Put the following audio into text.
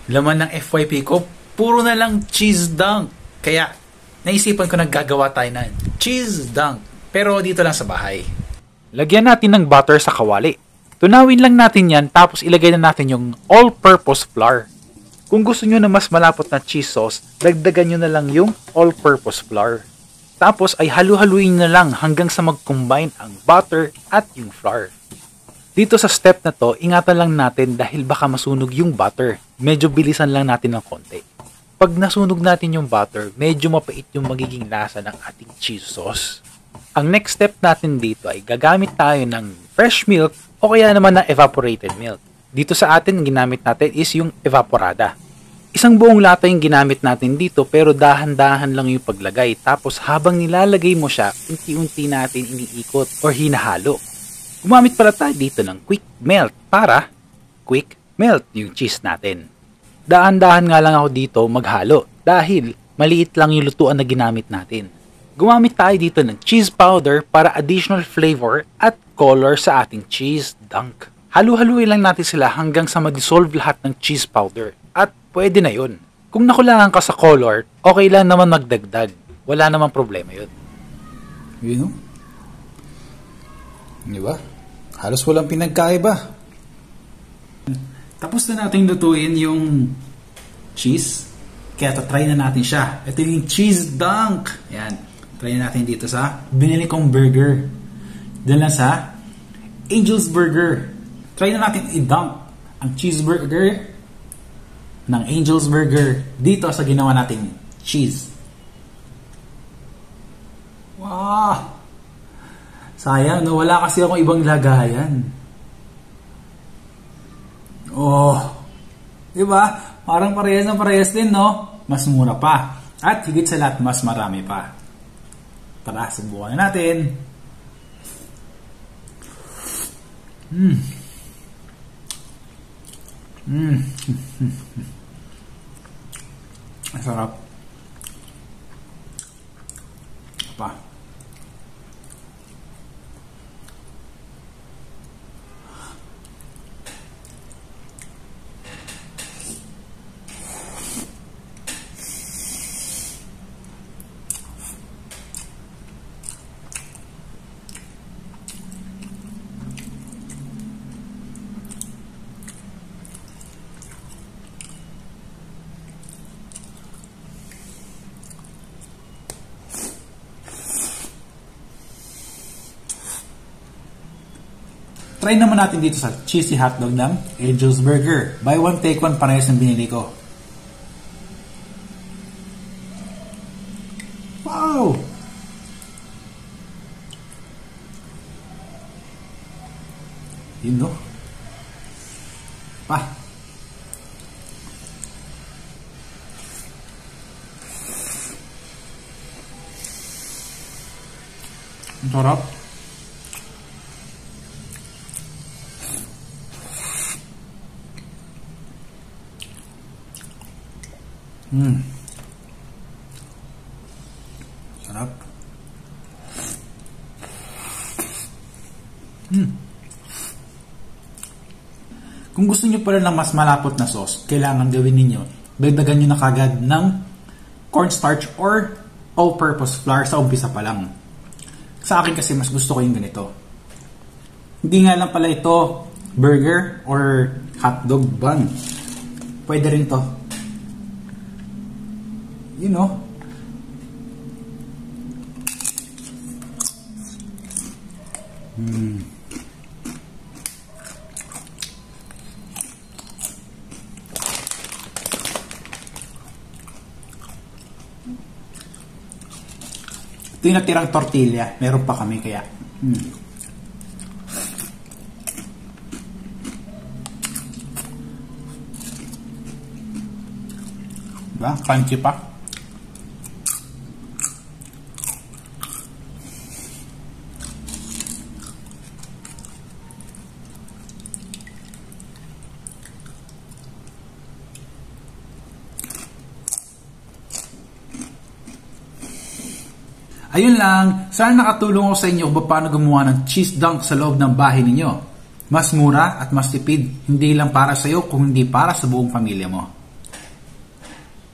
Laman ng FYP ko, puro na lang cheese dunk. Kaya, naisipan ko naggagawa tayo ng cheese dunk. Pero dito lang sa bahay. Lagyan natin ng butter sa kawali. Tunawin lang natin yan tapos ilagay na natin yung all-purpose flour. Kung gusto nyo na mas malapot na cheese sauce, dagdagan nyo na lang yung all-purpose flour. Tapos ay halu-haluin na lang hanggang sa mag-combine ang butter at yung flour. Dito sa step na to, ingatan lang natin dahil baka masunog yung butter. Medyo bilisan lang natin ng konti. Pag nasunog natin yung butter, medyo mapait yung magiging lasa ng ating cheese sauce. Ang next step natin dito ay gagamit tayo ng fresh milk o kaya naman ng evaporated milk. Dito sa atin, ginamit natin is yung evaporada. Isang buong lata yung ginamit natin dito pero dahan-dahan lang yung paglagay. Tapos habang nilalagay mo siya, unti-unti natin iniikot or hinahalo. Gumamit pala tayo dito ng quick melt para quick melt yung cheese natin. Dahan-dahan nga lang ako dito maghalo dahil maliit lang yung lutuan na ginamit natin. Gumamit tayo dito ng cheese powder para additional flavor at color sa ating cheese dunk. Halu-haluin lang natin sila hanggang sa ma-dissolve lahat ng cheese powder. At pwede na yun. Kung nakulangan ka sa color, okay lang naman magdagdag. Wala namang problema yun. You know? Diba? Halos walang pinagkaiba. Tapos na natin lutuin yung cheese. Kaya try na natin siya. Ito yung cheese dunk. Yan. Try na natin dito sa binili kong burger. Diyan lang sa Angel's Burger. Try na natin i-dunk ang cheeseburger ng Angel's Burger dito sa ginawa nating cheese. Wow! Sayang, no? Wala kasi akong ibang lagayan. Oh! Diba? Parang parehas na parehas din, no? Mas mura pa. At higit sa lahat, mas marami pa. Tara, subukan na natin. Ang sarap. Pa. Try naman natin dito sa cheesy hotdog ng Angel's Burger. Buy one, take one, parehas ng binili ko. Wow! Yun, no? Pa! Ang sarap. Sarap. Kung gusto nyo pala ng mas malapot na sauce, kailangan gawin ninyo, dagdagan nyo na kagad ng cornstarch or all-purpose flour sa umpisa pa lang. Sa akin kasi mas gusto ko yung ganito. Hindi nga lang pala ito burger or hotdog bun. Pwede rin to. You know, ito yung natirang tortilla. Meron pa kami kaya. Diba? Crunchy pa. Ayun lang, sana nakatulong ako sa inyo kung paano gumawa ng cheese dunk sa loob ng bahay ninyo. Mas mura at mas tipid, hindi lang para sa iyo kung hindi para sa buong pamilya mo.